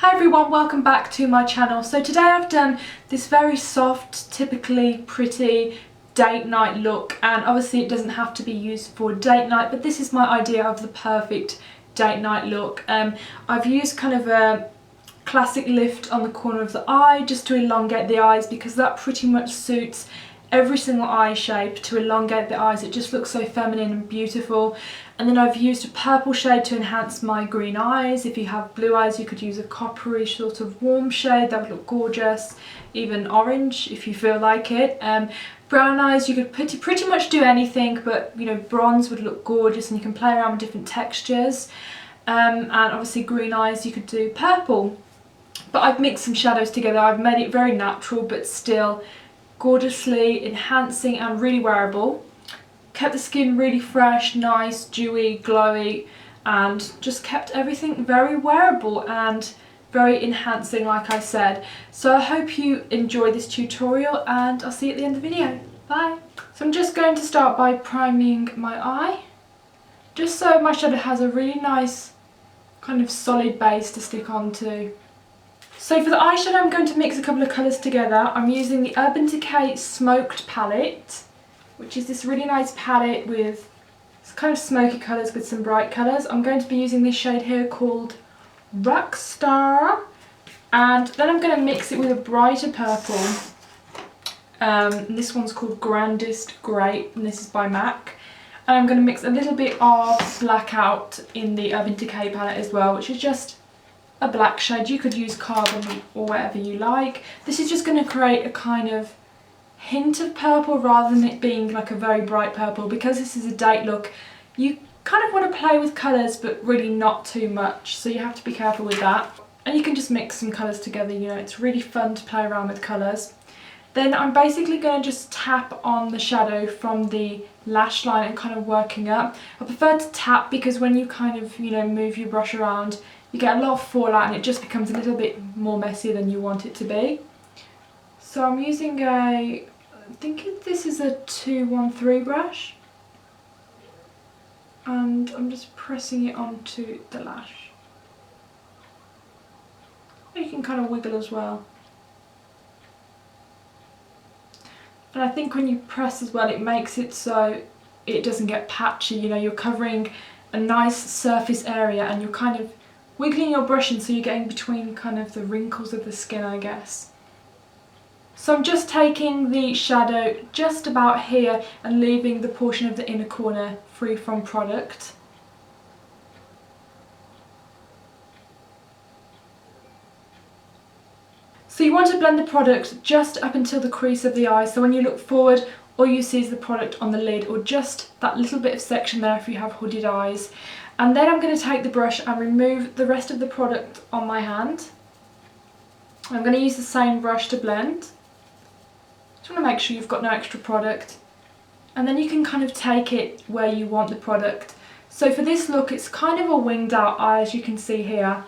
Hi everyone, welcome back to my channel. So today I've done this very soft, typically pretty date night look, and obviously it doesn't have to be used for date night, but this is my idea of the perfect date night look. I've used kind of a classic lift on the corner of the eye just to elongate the eyes, because that pretty much suits every single eye shape. To elongate the eyes, it just looks so feminine and beautiful. And then I've used a purple shade to enhance my green eyes. If you have blue eyes, you could use a coppery sort of warm shade, that would look gorgeous. Even orange if you feel like it. Brown eyes, you could pretty much do anything, but you know, bronze would look gorgeous, and you can play around with different textures. And obviously green eyes, you could do purple. But I've mixed some shadows together. I've made it very natural but still gorgeously enhancing and really wearable. Kept the skin really fresh, nice, dewy, glowy, and just kept everything very wearable and very enhancing, like I said. So I hope you enjoy this tutorial, and I'll see you at the end of the video. Bye! So I'm just going to start by priming my eye, just so my shadow has a really nice kind of solid base to stick onto. So for the eyeshadow, I'm going to mix a couple of colours together. I'm using the Urban Decay Smoked palette, which is this really nice palette with kind of smoky colours with some bright colours. I'm going to be using this shade here called Rockstar, and then I'm going to mix it with a brighter purple. This one's called Grandest Grape, and this is by MAC. And I'm going to mix a little bit of Blackout in the Urban Decay palette as well, which is just a black shade. You could use carbon or whatever you like. This is just going to create a kind of hint of purple rather than it being like a very bright purple. Because this is a date look, you kind of want to play with colours but really not too much, so you have to be careful with that. And you can just mix some colours together, you know, it's really fun to play around with colours. Then I'm basically going to just tap on the shadow from the lash line and kind of working up. I prefer to tap because when you kind of, you know, move your brush around, you get a lot of fallout and it just becomes a little bit more messy than you want it to be. So I'm using I think this is a 213 brush, and I'm just pressing it onto the lash. You can kind of wiggle as well. And I think when you press as well, it makes it so it doesn't get patchy. You know, you're covering a nice surface area and you're kind of wiggling your brush in, so you're getting between kind of the wrinkles of the skin, I guess. So I'm just taking the shadow just about here and leaving the portion of the inner corner free from product. So you want to blend the product just up until the crease of the eye, so when you look forward, all you see is the product on the lid, or just that little bit of section there if you have hooded eyes. And then I'm going to take the brush and remove the rest of the product on my hand. I'm going to use the same brush to blend. Just want to make sure you've got no extra product. And then you can kind of take it where you want the product. So for this look, it's kind of a winged out eye, as you can see here.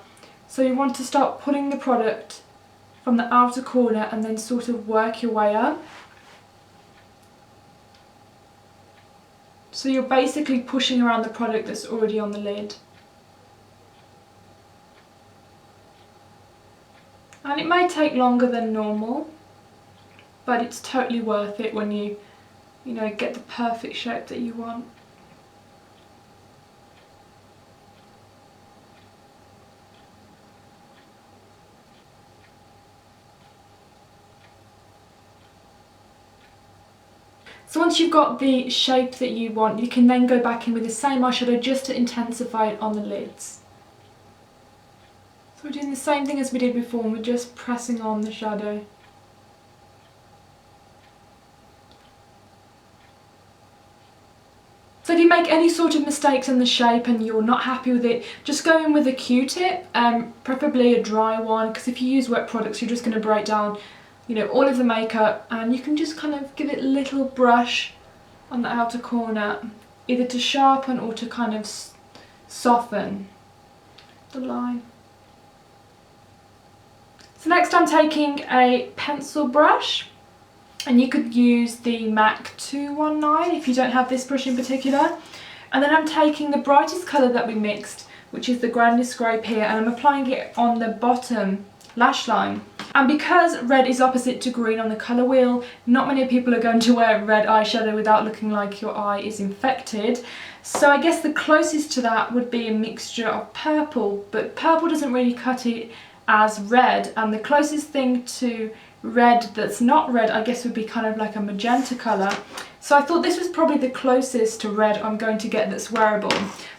So you want to start pulling the product from the outer corner and then sort of work your way up. So you're basically pushing around the product that's already on the lid. And it may take longer than normal, but it's totally worth it when you know, get the perfect shape that you want. So once you've got the shape that you want, you can then go back in with the same eyeshadow just to intensify it on the lids. So we're doing the same thing as we did before, and we're just pressing on the shadow. So if you make any sort of mistakes in the shape and you're not happy with it, just go in with a Q-tip, preferably a dry one, because if you use wet products, you're just going to break down, you know, all of the makeup. And you can just kind of give it a little brush on the outer corner, either to sharpen or to kind of soften the line. So next I'm taking a pencil brush, and you could use the MAC 219 if you don't have this brush in particular. And then I'm taking the brightest colour that we mixed, which is the grandest Grape here, and I'm applying it on the bottom lash line. And because red is opposite to green on the colour wheel, not many people are going to wear red eyeshadow without looking like your eye is infected. So I guess the closest to that would be a mixture of purple, but purple doesn't really cut it as red, and the closest thing to red that's not red I guess would be kind of like a magenta colour. So I thought this was probably the closest to red I'm going to get that's wearable.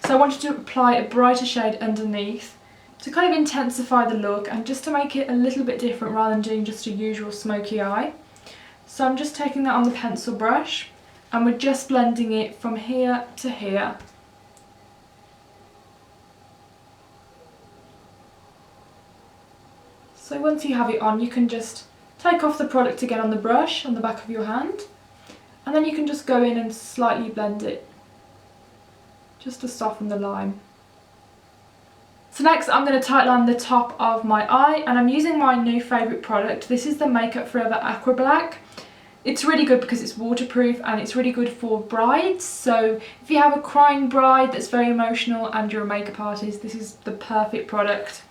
So I wanted to apply a brighter shade underneath to kind of intensify the look and just to make it a little bit different rather than doing just a usual smoky eye. So I'm just taking that on the pencil brush and we're just blending it from here to here. So once you have it on, you can just take off the product again on the brush on the back of your hand, and then you can just go in and slightly blend it just to soften the line. So next I'm going to tightline the top of my eye, and I'm using my new favourite product. This is the Makeup Forever Aqua Black. It's really good because it's waterproof and it's really good for brides. So if you have a crying bride that's very emotional and you're a makeup artist, this is the perfect product.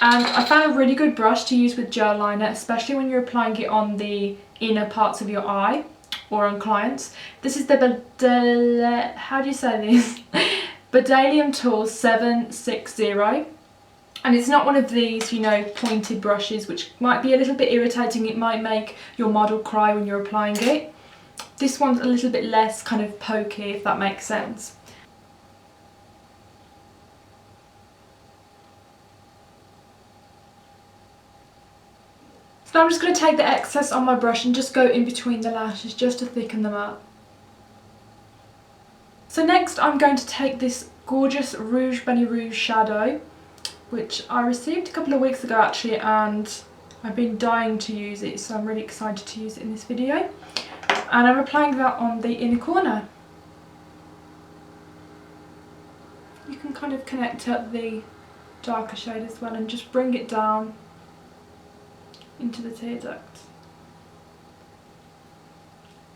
And I found a really good brush to use with gel liner, especially when you're applying it on the inner parts of your eye or on clients. This is the Bedalium Tools 760, and it's not one of these, you know, pointed brushes which might be a little bit irritating. It might make your model cry when you're applying it. This one's a little bit less kind of pokey, if that makes sense. So I'm just going to take the excess on my brush and just go in between the lashes just to thicken them up. So next I'm going to take this gorgeous Rouge Bunny Rouge shadow, which I received a couple of weeks ago actually, and I've been dying to use it, so I'm really excited to use it in this video. And I'm applying that on the inner corner. You can kind of connect up the darker shade as well and just bring it down into the tear duct.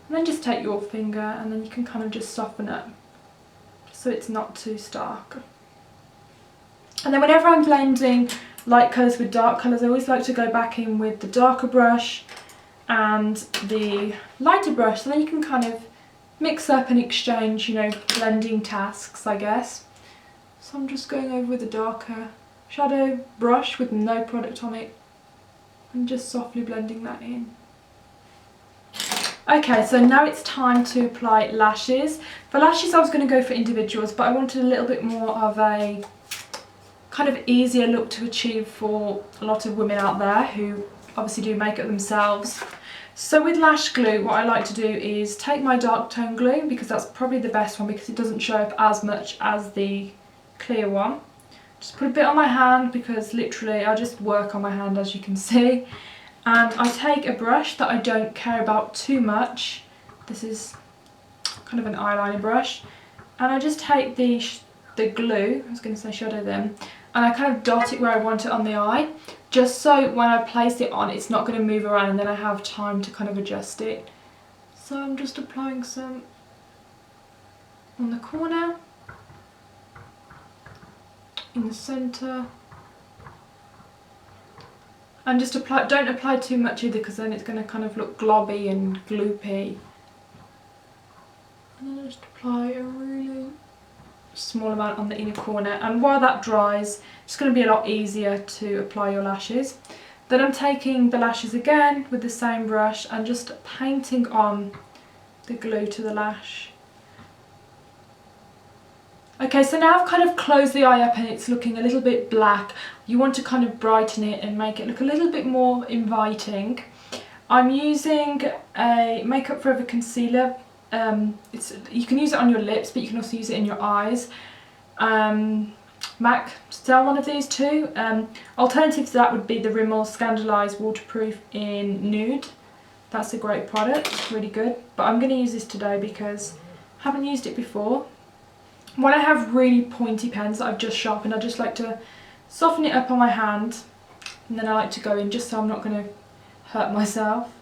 And then just take your finger and then you can kind of just soften it so it's not too stark. And then whenever I'm blending light colours with dark colours, I always like to go back in with the darker brush and the lighter brush, so then you can kind of mix up and exchange, you know, blending tasks, I guess. So I'm just going over with a darker shadow brush with no product on it and just softly blending that in. Okay, so now it's time to apply lashes. For lashes I was going to go for individuals, but I wanted a little bit more of a kind of easier look to achieve for a lot of women out there who obviously do makeup themselves. So with lash glue, what I like to do is take my dark tone glue, because that's probably the best one because it doesn't show up as much as the clear one. Just put a bit on my hand because literally I just work on my hand, as you can see. And I take a brush that I don't care about too much. This is kind of an eyeliner brush. And I just take the glue, I was going to say shadow then, and I kind of dot it where I want it on the eye, just so when I place it on it's not going to move around and then I have time to kind of adjust it. So I'm just applying some on the corner, in the centre, and just apply, don't apply too much either because then it's going to kind of look globby and gloopy. And then just apply a really small amount on the inner corner, and while that dries it's going to be a lot easier to apply your lashes. Then I'm taking the lashes again with the same brush and just painting on the glue to the lash. Okay, so now I've kind of closed the eye up and it's looking a little bit black. You want to kind of brighten it and make it look a little bit more inviting. I'm using a Makeup Forever concealer. You can use it on your lips, but you can also use it in your eyes. MAC sell one of these too. Alternative to that would be the Rimmel Scandalise Waterproof in Nude. That's a great product, really good. But I'm going to use this today because I haven't used it before. When I have really pointy pens that I've just sharpened, I just like to soften it up on my hand, and then I like to go in just so I'm not going to hurt myself.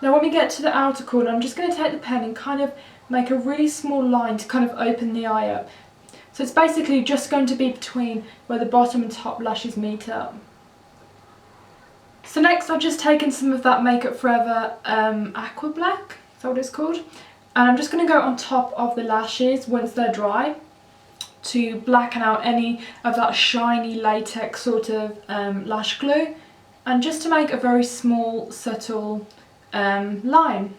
Now when we get to the outer corner, I'm just going to take the pen and kind of make a really small line to kind of open the eye up. So it's basically just going to be between where the bottom and top lashes meet up. So next I've just taken some of that Makeup Forever Aqua Black, is that what it's called? And I'm just going to go on top of the lashes once they're dry to blacken out any of that shiny latex sort of lash glue, and just to make a very small subtle line.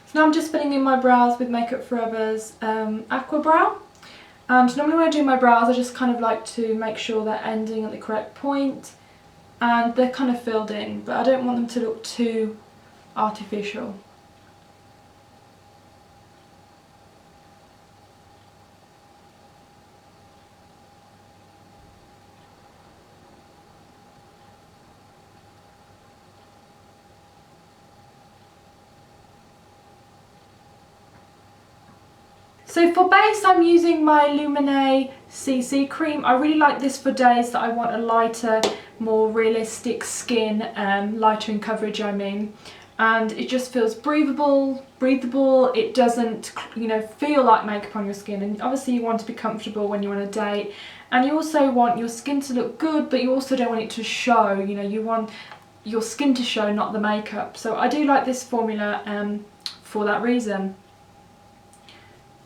So now I'm just filling in my brows with Makeup Forever's Aqua Brow. And normally when I do my brows, I just kind of like to make sure they're ending at the correct point and they're kind of filled in, but I don't want them to look too artificial. So for base, I'm using my Lumene CC cream. I really like this for days that I want a lighter, more realistic skin, lighter in coverage I mean. And it just feels breathable, it doesn't, you know, feel like makeup on your skin. And obviously you want to be comfortable when you're on a date. And you also want your skin to look good, but you also don't want it to show, you know, you want your skin to show, not the makeup. So I do like this formula for that reason.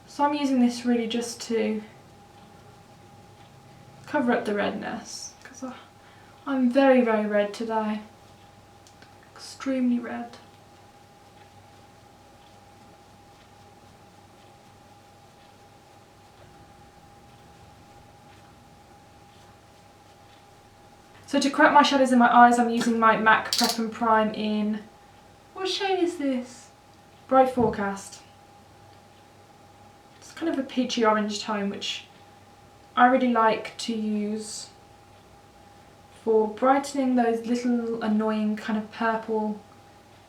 So I'm using this really just to cover up the redness, because I'm very, very red today. Extremely red. So to correct my shadows in my eyes, I'm using my MAC Prep and Prime in, what shade is this? Bright Forecast. Kind of a peachy orange tone, which I really like to use for brightening those little annoying kind of purple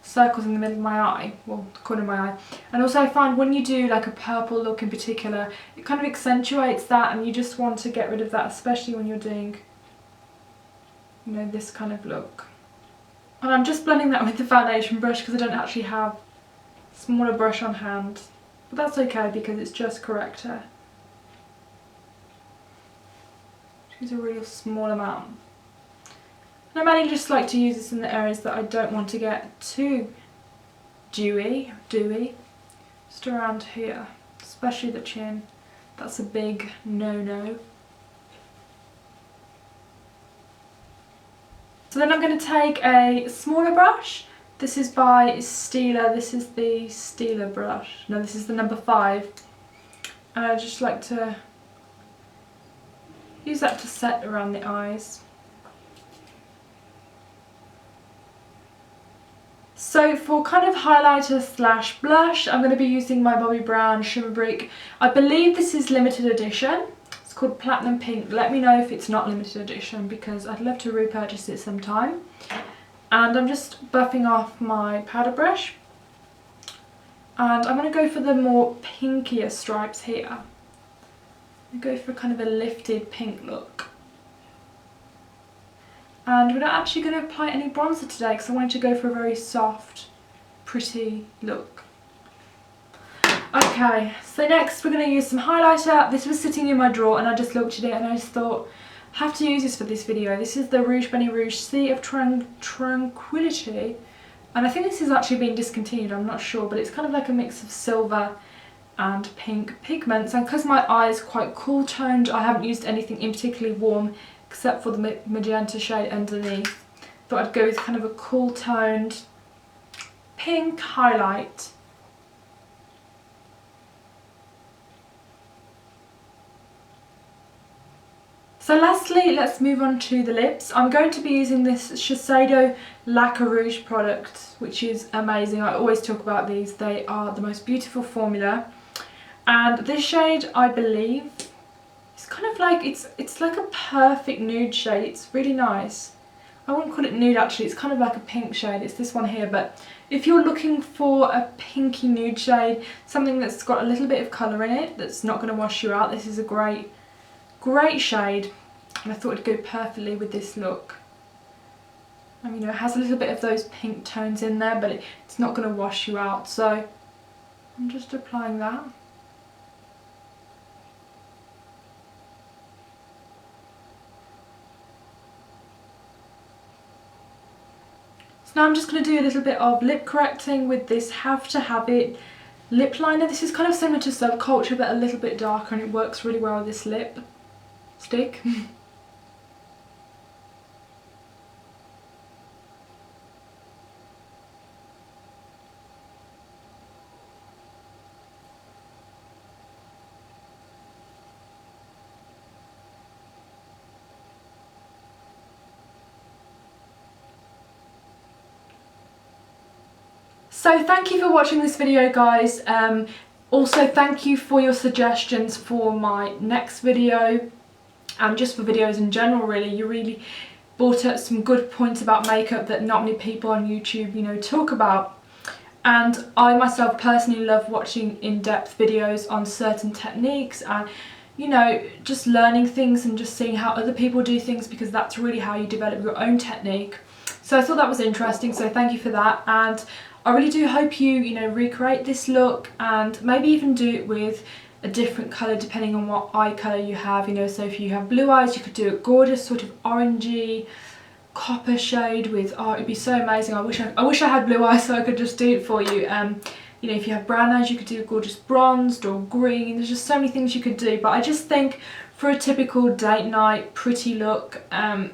circles in the middle of my eye, well, the corner of my eye. And also I find when you do like a purple look in particular, it kind of accentuates that, and you just want to get rid of that, especially when you're doing, you know, this kind of look. And I'm just blending that with the foundation brush because I don't actually have a smaller brush on hand. But that's okay because it's just corrector. Use a real small amount. And I mainly just like to use this in the areas that I don't want to get too dewy, just around here, especially the chin. That's a big no-no. So then I'm going to take a smaller brush. This is by Stila, this is the Stila brush, no, this is the number 5, and I just like to use that to set around the eyes. So for kind of highlighter slash blush, I'm going to be using my Bobbi Brown Shimmer Brick. I believe this is limited edition, it's called Platinum Pink. Let me know if it's not limited edition because I'd love to repurchase it sometime. And I'm just buffing off my powder brush, and I'm going to go for the more pinkier stripes here. I go for kind of a lifted pink look. And we're not actually going to apply any bronzer today because I wanted to go for a very soft, pretty look. Okay, so next we're going to use some highlighter. This was sitting in my drawer and I just looked at it and I just thought, have to use this for this video. This is the Rouge Rouge Sea of Tranquillity, and I think this has actually been discontinued, I'm not sure, but it's kind of like a mix of silver and pink pigments, and because my eye is quite cool toned, I haven't used anything in particularly warm except for the magenta shade underneath. Thought I'd go with kind of a cool toned pink highlight. So lastly, let's move on to the lips. I'm going to be using this Shiseido Laquer Rouge product, which is amazing. I always talk about these. They are the most beautiful formula. And this shade, I believe, is kind of like, it's like a perfect nude shade. It's really nice. I wouldn't call it nude actually, it's kind of like a pink shade. It's this one here, but if you're looking for a pinky nude shade, something that's got a little bit of colour in it, that's not going to wash you out, this is a great shade. and I thought it'd go perfectly with this look. And you know, it has a little bit of those pink tones in there, but it's not going to wash you out, so I'm just applying that. So now I'm just going to do a little bit of lip correcting with this Have to Have It lip liner. This is kind of similar to Subculture but a little bit darker, and it works really well with this lip stick. So thank you for watching this video, guys. Also thank you for your suggestions for my next video and just for videos in general. Really, you really brought up some good points about makeup that not many people on YouTube, you know, talk about. And I myself personally love watching in-depth videos on certain techniques and, you know, just learning things and just seeing how other people do things, because that's really how you develop your own technique. So I thought that was interesting, so thank you for that. And I really do hope you know, recreate this look and maybe even do it with a different colour depending on what eye colour you have, you know. So if you have blue eyes, you could do a gorgeous sort of orangey copper shade with, oh, it'd be so amazing. I wish I had blue eyes so I could just do it for you. You know, if you have brown eyes, you could do a gorgeous bronzed or green. There's just so many things you could do, but I just think for a typical date night pretty look,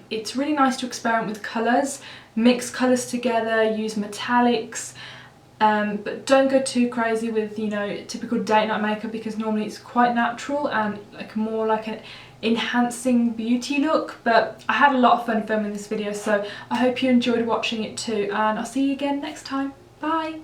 it's really nice to experiment with colours, mix colours together, use metallics, but don't go too crazy with, you know, typical date night makeup, because normally it's quite natural and like more like an enhancing beauty look. But I had a lot of fun filming this video, so I hope you enjoyed watching it too, and I'll see you again next time. Bye!